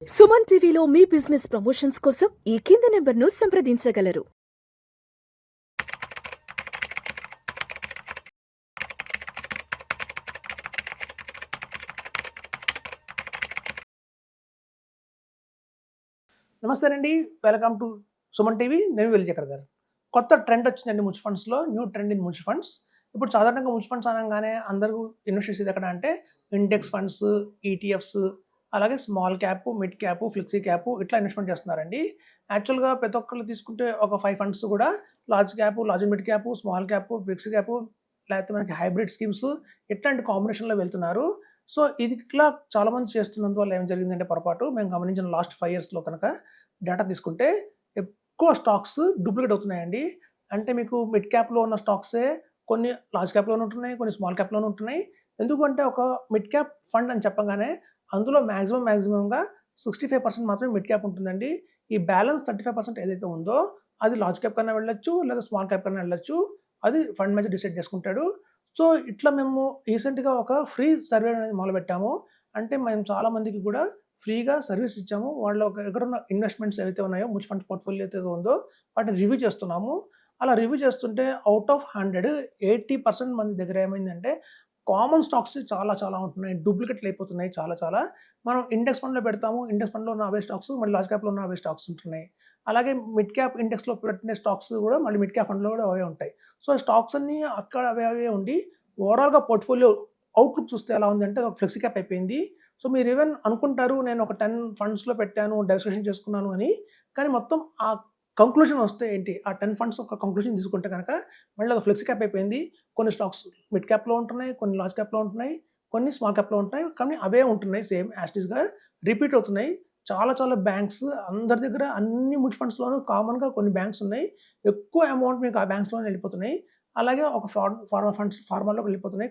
సుమన్ టీవీలో మీ business promotions కోసం ఈ కింది నెంబర్ను సంప్రదించగలరు. నమస్తే అండి. Welcome to Suman TV. నేను విజయచక్ర గారు. కొత్త ట్రెండ్ వచ్చిందండి మ్యూచువల్ ఫండ్స్‌లో. New trend in mutual funds. ఇప్పుడు సాధారణంగా మ్యూచువల్ ఫండ్స్ అనంగానే అందరూ ఇన్వెస్ట్ చేసేది ఎక్కడ అంటే ఇండెక్స్ ఫండ్స్, ఈటీఎఫ్స్, అలాగే small cap, mid cap, flexi cap ఇట్లా ఇన్వెస్ట్‌మెంట్ చేస్తున్నారండి. యాక్చువల్‌గా ప్రతి ఒక్కళ్ళు తీసుకుంటే ఒక 5 ఫండ్స్ కూడా large cap, large mid cap, small cap, flexi cap, లేకపోతే మనకి హైబ్రిడ్ స్కీమ్స్ ఇట్లాంటి కాంబినేషన్‌లో వెళ్తున్నారు. సో ఇది ఇట్లా చాలామంది చేస్తున్నందువల్ల ఏం జరిగిందంటే పొరపాటు మేము గమనించిన లాస్ట్ 5 ఇయర్స్‌లో కనుక డేటా తీసుకుంటే ఎక్కువ స్టాక్స్ డూప్లికేట్ అవుతున్నాయండి. అంటే మీకు మిడ్ క్యాప్‌లో ఉన్న స్టాక్సే కొన్ని లార్జ్ క్యాప్‌లోనే ఉంటున్నాయి, కొన్ని స్మాల్ క్యాప్‌లోనే ఉంటున్నాయి. ఎందుకంటే ఒక మిడ్ క్యాప్ ఫండ్ అని చెప్పగానే అందులో మాక్సిమంగా 65% మాత్రమే మిడ్ క్యాప్ ఉంటుందండి. ఈ బ్యాలెన్స్ 35% ఏదైతే ఉందో అది లార్జ్ క్యాప్ కన్నా వెళ్ళొచ్చు, లేదా స్మాల్ క్యాప్ కన్నా వెళ్ళొచ్చు. అది ఫండ్ మేనేజర్ డిసైడ్ చేసుకుంటాడు. సో ఇట్లా మేము రీసెంట్‌గా ఒక ఫ్రీ సర్వే అనేది మొదలుపెట్టాము. అంటే మేము చాలా మందికి కూడా ఫ్రీగా సర్వీస్ ఇచ్చాము. వాళ్ళ దగ్గరున్న ఇన్వెస్ట్‌మెంట్స్ ఏవైతే ఉన్నాయో మ్యూచువల్ ఫండ్ పోర్ట్‌ఫోలియో ఏదైతే ఉందో వాటిని రివ్యూ చేస్తున్నాము. అలా రివ్యూ చేస్తుంటే ఔట్ ఆఫ్ 100 80% మంది దగ్గర ఏమైందంటే కామన్ స్టాక్స్ చాలా ఉంటున్నాయి. డూప్లికేట్లు అయిపోతున్నాయి చాలా. మనం ఇండెక్స్ ఫండ్‌లో పెడతాము. ఇండెక్స్ ఫండ్‌లో ఉన్న అవే స్టాక్స్ మళ్ళీ లార్జ్ క్యాప్‌లో ఉన్న అవే స్టాక్స్ ఉంటున్నాయి. అలాగే మిడ్ క్యాప్ ఇండెక్స్‌లో పెట్టిన స్టాక్స్ కూడా మళ్ళీ మిడ్ క్యాప్ ఫండ్‌లో కూడా అవే ఉంటాయి. సో స్టాక్స్ అన్నీ అక్కడ అవే ఉండి ఓవరాల్‌గా పోర్ట్‌ఫోలియో అవుట్‌లుక్ చూస్తే ఎలా ఉందంటే అది ఒక ఫ్లెక్సీ క్యాప్ అయిపోయింది. సో మీరు ఈవెన్ అనుకుంటారు నేను ఒక 10 ఫండ్స్‌లో పెట్టాను, డైవర్సిఫికేషన్ చేసుకున్నాను అని. కానీ మొత్తం ఆ కంక్లూజన్ వస్తే ఏంటి? ఆ 10 ఫండ్స్ ఒక కంక్లూజన్ తీసుకుంటే గనక మళ్ళీ అది ఫ్లెక్సీ క్యాప్ అయిపోయింది. కొన్ని స్టాక్స్ మిడ్ క్యాప్‌లో ఉంటున్నాయి, కొన్ని లార్జ్ క్యాప్‌లో ఉంటున్నాయి, కొన్ని స్మాల్ క్యాప్‌లో ఉంటున్నాయి. కానీ అవే ఉంటున్నాయి సేమ్ యాజ్ ఇట్ ఈస్‌గా రిపీట్ అవుతున్నాయి. చాలా బ్యాంక్స్ అందరి దగ్గర అన్ని మ్యూచువల్ ఫండ్స్‌లోనూ కామన్‌గా కొన్ని బ్యాంక్స్ ఉన్నాయి. ఎక్కువ అమౌంట్ మీకు ఆ బ్యాంక్స్‌లోనే వెళ్ళిపోతున్నాయి. అలాగే ఒక ఫార్మాలోకి వెళ్ళిపోతున్నాయి.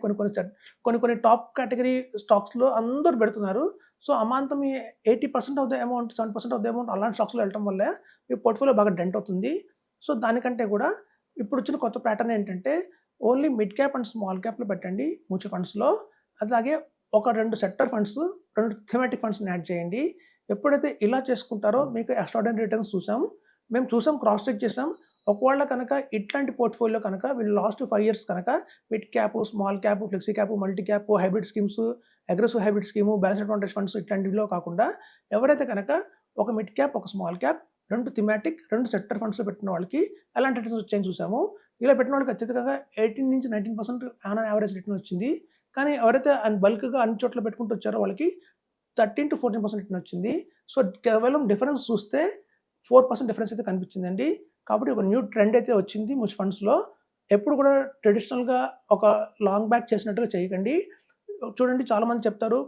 కొన్ని టాప్ కేటగరీ స్టాక్స్‌లో అందరూ పెడుతున్నారు. సో, అమాంతం ఈ 80% of the amount, 70% of the amount అలాంటి స్టాక్స్‌లో వెళ్ళటం వల్లే మీ పోర్ట్‌ఫోలియో బాగా డెంట్ అవుతుంది. సో, దానికంటే కూడా ఇప్పుడొచ్చిన కొత్త ప్యాటర్న్ ఏంటంటే only mid cap and small క్యాప్‌లో పెట్టండి మ్యూచువల్ ఫండ్స్‌లో. అలాగే ఒక 2 సెక్టర్ ఫండ్స్, 2 థీమాటిక్ ఫండ్స్‌ని యాడ్ చేయండి. ఎప్పుడైతే ఇలా చేసుకుంటారో మీకు ఎక్స్ట్రార్డినరీ రిటర్న్స్ చూసాం. మేము చూసాం, క్రాస్ చెక్ చేసాం. ఒకవేళ కనుక ఇట్లాంటి పోర్ట్‌ఫోలియో కనుక వీళ్ళు లాస్ట్ 5 ఇయర్స్ కనుక mid cap, small cap, flexi cap, multi cap, hybrid schemes, aggressive hybrid scheme, balance advantage funds ఇట్లాంటివిలో కాకుండా ఎవరైతే కనుక ఒక మిడ్ క్యాప్, ఒక స్మాల్ క్యాప్, 2 థీమాటిక్, 2 సెక్టర్ ఫండ్స్‌లో పెట్టిన వాళ్ళకి ఎలాంటి రిటర్న్స్ వచ్చాయని చూసాము. ఇలా పెట్టిన వాళ్ళకి ఖచ్చితంగా 18-19% ఆన్ యావరేజ్ రిటర్న్ వచ్చింది. కానీ ఎవరైతే బల్క్‌గా అన్ని చోట్ల పెట్టుకుంటూ వచ్చారో వాళ్ళకి 13-14% రిటర్న్ వచ్చింది. సో, కేవలం డిఫరెన్స్ చూస్తే 4% డిఫరెన్స్ అయితే కనిపించిందండి. కాబట్టి ఒక న్యూ ట్రెండ్ అయితే వచ్చింది మ్యూచువల్ ఫండ్స్‌లో. ఎప్పుడు కూడా ట్రెడిషనల్‌గా ఒక లాంగ్ బ్యాక్ చేసినట్టుగా చేయకండి. చూడండి చాలామంది చెప్తారు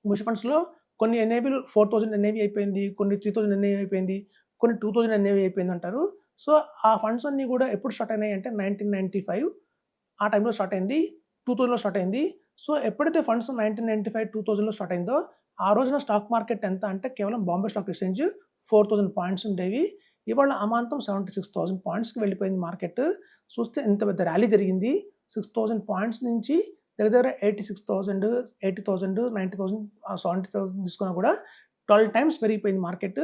మ్యూచువల్ ఫండ్స్‌లో కొన్ని ఎన్ఏవీలు 4000 ఎన్ఏవీ అయిపోయింది. కొన్ని 3000 ఎన్ఏవీ అయిపోయింది. కొన్ని 2000 ఎన్ఏవీ అయిపోయిందంటారు. సో, ఆ ఫండ్స్ అన్నీ కూడా ఎప్పుడు స్టార్ట్ అయినాయి అంటే 1995 ఆ టైంలో స్టార్ట్ అయింది. 2000లో స్టార్ట్ అయింది. సో, ఎప్పుడైతే ఫండ్స్ 1995, 2000లో స్టార్ట్ అయిందో ఆ రోజున స్టాక్ మార్కెట్ ఎంత అంటే కేవలం బాంబే స్టాక్ ఎక్స్‌చేంజ్ 4000 పాయింట్స్ ఉండేవి. ఇవాళ అమాంతం 76,000 పాయింట్స్‌కి వెళ్ళిపోయింది మార్కెట్. చూస్తే ఇంత పెద్ద ర్యాలీ జరిగింది. 6,000 పాయింట్స్ నుంచి దగ్గర 86,000, 80,000, 90,000 70,000 తీసుకున్నా కూడా 12 టైమ్స్ పెరిగిపోయింది మార్కెట్.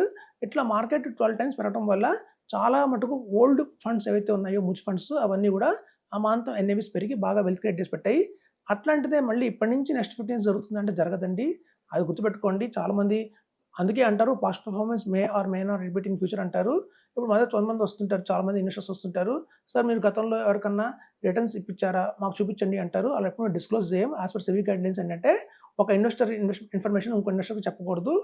ఇట్లా మార్కెట్ 12 టైమ్స్ పెరగడం వల్ల చాలా మటుకు ఓల్డ్ ఫండ్స్ ఏవైతే ఉన్నాయో మ్యూచువల్ ఫండ్స్ అవన్నీ కూడా అమాంతం ఎన్ఏవీస్ పెరిగి బాగా వెల్త్ క్రియేట్ చేసి పెట్టాయి. అట్లాంటిదే మళ్ళీ ఇప్పటి నుంచి నెక్స్ట్ 15 ఇయర్స్ జరుగుతుందంటే జరగదండి. అది గుర్తుపెట్టుకోండి. చాలామంది అందుకే అంటారు past performance may or may not repeat in future అంటారు. ఇప్పుడు మా దగ్గర కొంతమంది వస్తుంటారు. చాలామంది ఇన్వెస్టర్స్ వస్తుంటారు. సార్ మీరు గతంలో ఎవరికన్నా రిటర్న్స్ ఇప్పించారా? మాకు చూపించండి అంటారు. అలా ఎప్పుడు డిస్క్లోజ్ చేయం. యాస్ పర్ సెబీ గైడ్‌లైన్స్ ఏంటంటే ఒక ఇన్వెస్టర్ ఇన్ఫర్మేషన్ ఇంకో ఇన్వెస్టర్‌కి చెప్పకూడదు.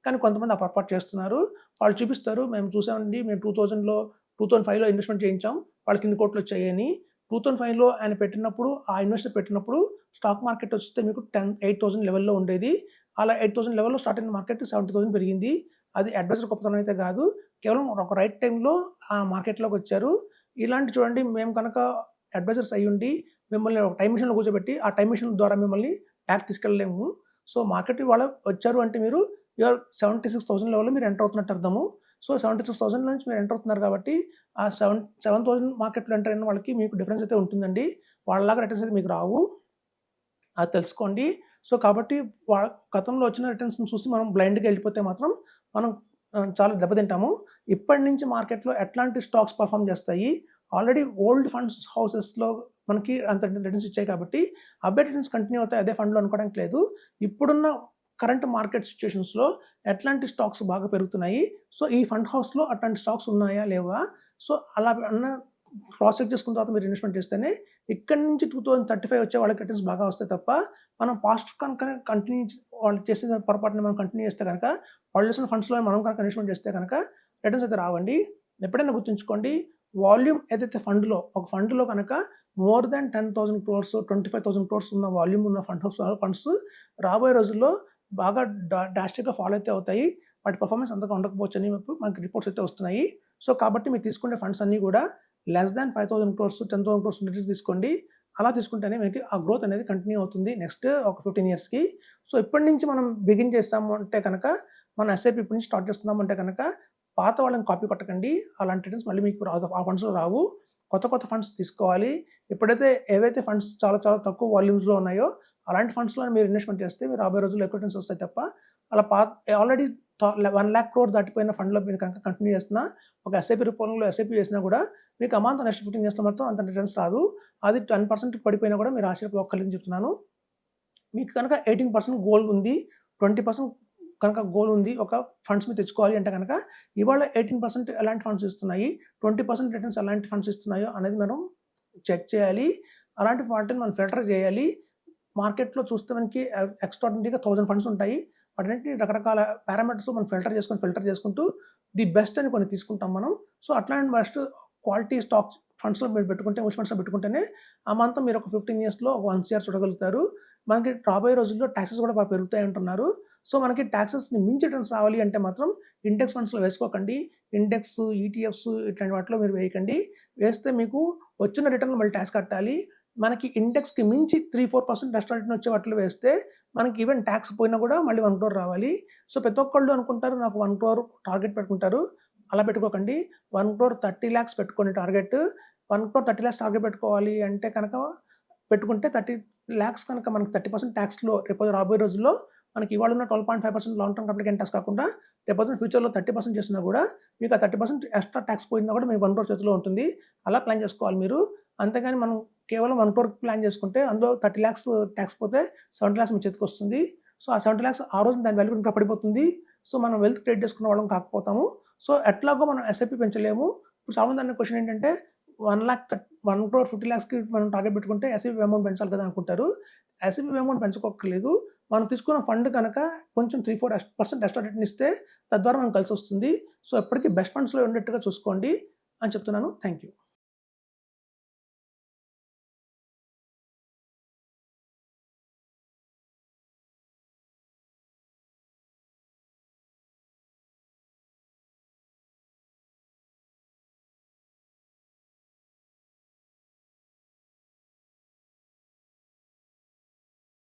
కానీ కొంతమంది ఆ పొరపాటు చేస్తున్నారు. వాళ్ళు చూపిస్తారు. మేము చూసామండి. మేము 2005లో ఇన్వెస్ట్‌మెంట్ చేయించాం. వాళ్ళకి ఇన్ని కోట్లొచ్చాయని. 2005లో ఆయన పెట్టినప్పుడు ఆ ఇన్వెస్టర్ పెట్టినప్పుడు స్టాక్ మార్కెట్ వస్తే మీకు 8,000 లెవెల్‌లో ఉండేది. అలా 8,000 లెవెల్‌లో స్టార్ట్ అయిన మార్కెట్ 70,000 పెరిగింది. అది అడ్వైజర్ గొప్పతనం అయితే కాదు. కేవలం ఒక రైట్ టైమ్‌లో ఆ మార్కెట్‌లోకొచ్చారు. ఇలాంటి చూడండి మేము కనుక అడ్వైజర్స్ అయ్యుండి మిమ్మల్ని ఒక టైమ్ మెషిన్‌లో కూర్చోబెట్టి ఆ టైమ్ మెషిన్ ద్వారా మిమ్మల్ని బ్యాక్ తీసుకెళ్ళలేము. సో, మార్కెట్ ఇవాళ వచ్చారు అంటే మీరు 76,000 లెవెల్‌లో మీరు ఎంటర్ అవుతున్నట్టు అర్థము. సో, 76,000 నుంచి మీరు ఎంటర్ అవుతున్నారు కాబట్టి ఆ 7,000 మార్కెట్‌లో ఎంటర్ అయిన వాళ్ళకి మీకు డిఫరెన్స్ అయితే ఉంటుందండి. వాళ్ళలాగా రిటర్న్స్ అయితే మీకు రావు. అది తెలుసుకోండి. సో, కాబట్టి గతంలో వచ్చిన రిటర్న్స్‌ని చూసి మనం బ్లైండ్‌గా వెళ్ళిపోతే మాత్రం మనం చాలా దెబ్బతింటాము. ఇప్పటి నుంచి మార్కెట్‌లో ఎట్లాంటి స్టాక్స్ పెర్ఫార్మ్ చేస్తాయి, ఆల్రెడీ ఓల్డ్ ఫండ్స్ హౌసెస్‌లో మనకి అంత రిటర్న్స్ ఇచ్చాయి కాబట్టి అవే రిటర్న్స్ కంటిన్యూ అవుతాయి అదే ఫండ్‌లో అనుకోవడానికి లేదు. ఇప్పుడున్న కరెంట్ మార్కెట్ సిట్యుయేషన్స్‌లో ఎట్లాంటి స్టాక్స్ బాగా పెరుగుతున్నాయి, సో, ఈ ఫండ్ హౌస్‌లో అట్లాంటి స్టాక్స్ ఉన్నాయా? లేవా? సో, అలా క్రాస్ చెక్ చేసుకున్న తర్వాత మీరు ఇన్వెస్ట్‌మెంట్ చేస్తేనే ఇక్కడి నుంచి 2035 వచ్చే వాళ్ళకి రిటర్న్స్ బాగా వస్తాయి తప్ప, మనం పాస్ట్ కనుక కంటిన్యూ వాళ్ళు చేసిన పొరపాటుని మనం కంటిన్యూ చేస్తే గనక, వాళ్ళు చేసిన ఫండ్స్‌లో మనం కనుక ఇన్వెస్ట్‌మెంట్ చేస్తే గనక రిటర్న్స్ అయితే రావండి. ఎప్పుడైనా గుర్తుంచుకోండి, వాల్యూమ్ ఏదైతే ఒక ఫండ్‌లో కనుక మోర్ దాన్ 10,000 క్రోర్స్, 25,000 క్రోర్స్ ఉన్న వాల్యూమ్ ఉన్న ఫండ్స్ రాబోయే రోజుల్లో బాగా డ్రాస్టిక్‌గా ఫాల్ అయితే అవుతాయి. వాటి పెర్ఫార్మెన్స్ అంతగా ఉండకపోవచ్చని మనకి రిపోర్ట్స్ అయితే వస్తున్నాయి. సో, కాబట్టి మీరు తీసుకునే ఫండ్స్ అన్నీ కూడా లెస్ దాన్ 5,000 క్రోర్స్, 10,000 క్రోర్స్ ఉండేటివి తీసుకోండి. అలా తీసుకుంటేనే మీకు ఆ గ్రోత్ అనేది కంటిన్యూ అవుతుంది నెక్స్ట్ ఒక 15 ఇయర్స్‌కి. సో, ఇప్పటి నుంచి మనం బిగిన్ చేస్తాము అంటే కనుక, మన ఎస్ఐపి ఇప్పటి నుంచి స్టార్ట్ చేస్తున్నాము అంటే కనుక, పాత వాళ్ళని కాపీ కొట్టకండి. అలాంటి రిటర్న్స్ మళ్ళీ మీకు రాదు. ఆ ఫండ్స్‌లో రావు. కొత్త ఫండ్స్ తీసుకోవాలి. ఏవైతే ఫండ్స్ చాలా చాలా తక్కువ వాల్యూమ్స్‌లో ఉన్నాయో, అలాంటి ఫండ్స్‌లో మీరు ఇన్వెస్ట్‌మెంట్ చేస్తే మీరు రాబోయే రోజుల్లో ఎక్కువ రిటర్న్స్ వస్తాయి తప్ప, అలా ఆల్రెడీ 1,00,000 క్రోర్ దాటిపోయిన ఫండ్‌లో మీరు కనుక కంటిన్యూ చేస్తున్నా, ఒక ఎస్ఐపి రూపంలో ఎస్ఐపి చేసినా కూడా మీకు అమాంతం నెక్స్ట్ 15 ఇయర్స్‌లో మాత్రం అంత రిటర్న్స్ రాదు. అది 10% పడిపోయినా కూడా మీరు ఆశ్చర్యపోక్కర్లేదని చెప్తున్నాను. మీకు కనుక 18% గోల్ ఉంది, 20% కనుక గోల్ ఉంది, ఒక ఫండ్స్ మీరు తెచ్చుకోవాలి అంటే గనక, ఇవాళ 18% ఎలాంటి ఫండ్స్ ఇస్తున్నాయి, 20% రిటర్న్స్ ఎలాంటి ఫండ్స్ ఇస్తున్నాయో అనేది మనం చెక్ చేయాలి. అలాంటి వాటిని మనం ఫిల్టర్ చేయాలి. మార్కెట్‌లో చూస్తే మనకి ఎక్స్ట్రార్డినరీగా 1000 ఫండ్స్ ఉంటాయి. వాటన్నిటిని రకరకాల పారామీటర్స్ మనం ఫిల్టర్ చేసుకుంటూ ది బెస్ట్ అని కొన్ని తీసుకుంటాం మనం. సో, అట్లాంటి బెస్ట్ క్వాలిటీ స్టాక్స్ ఫండ్స్‌లో మీరు పెట్టుకుంటే, మ్యూచువల్ ఫండ్స్‌లో పెట్టుకుంటేనే ఆ మంత్ మీరు ఒక 15 ఇయర్స్‌లో ఒక 1 సిఆర్ చూడగలుగుతారు. మనకి రాబోయే రోజుల్లో టాక్సెస్ కూడా బాగా పెరుగుతాయి అంటున్నారు. సో, మనకి టాక్సెస్‌ని మించి రిటర్న్స్ రావాలి అంటే మాత్రం ఇండెక్స్ ఫండ్స్‌లో వేసుకోకండి. ఇండెక్స్, ఈటీఎఫ్స్ ఇట్లాంటి వాటిలో మీరు వేయకండి. వేస్తే మీకు వచ్చిన రిటర్న్ మళ్ళీ టాక్స్ కట్టాలి. మనకి ఇండెక్స్‌కి మించి 3, 4% ఎక్స్ట్రా రిటర్న్ వచ్చే వాటిలో వేస్తే మనకి ఈవెన్ టాక్స్ పోయినా కూడా మళ్ళీ 1 క్రోర్ రావాలి. సో, ప్రతి ఒక్కళ్ళు అనుకుంటారు నాకు 1 క్రోర్ టార్గెట్ పెట్టుకుంటారు. అలా పెట్టుకోకండి. 1 క్రోర్ 30 లాక్స్ పెట్టుకోండి టార్గెట్. 1 క్రోర్ 30 లాక్స్ టార్గెట్ పెట్టుకోవాలి అంటే కనుక పెట్టుకుంటే 30 లాక్స్ కనుక మనకి 30% టాక్స్‌లో రాబోయే రోజుల్లో మనకి ఇవాళ ఉన్న 12.5% long term capital gain talks కాకుండా రేపొద్దున ఫ్యూచర్‌లో 30% చేసినా కూడా మీకు ఆ 30% ఎక్స్ట్రా టాక్స్ పోయినా కూడా మీకు 1 క్రోర్ చేతిలో ఉంటుంది. అలా ప్లాన్ చేసుకోవాలి మీరు. అంతేగాని మనం కేవలం 1 క్రోర్ ప్లాన్ చేసుకుంటే అందులో 30 లాక్స్ టాక్స్ పోతే 70 లాక్స్ మీ చేతికొస్తుంది. సో, ఆ 70 లాక్స్ ఆ రోజు దాని వాల్యూ ఇంకా పడిపోతుంది. సో, మనం వెల్త్ క్రియేట్ చేసుకున్న వాళ్ళం కాకపోతాము. సో, ఎట్లాగో మనం ఎస్ఐపి పెంచలేము. ఇప్పుడు చాలామంది అనే క్వెషన్ ఏంటంటే 1 క్రోర్ 50 లాక్స్‌కి మనం టార్గెట్ పెట్టుకుంటే ఎస్ఐపి అమౌంట్ పెంచాలి కదా అనుకుంటారు. ఎస్ఐపి అమౌంట్ పెంచుకోక్కర్లేదు. మనం తీసుకున్న ఫండ్ కనుక కొంచెం 3, 4% ఎక్స్ట్రా రిటర్న్ ఇస్తే తద్వారా మనకు కలిసొస్తుంది. సో, ఎప్పటికి బెస్ట్ ఫండ్స్‌లో ఉండేట్టుగా చూసుకోండి అని చెప్తున్నాను. Thank you.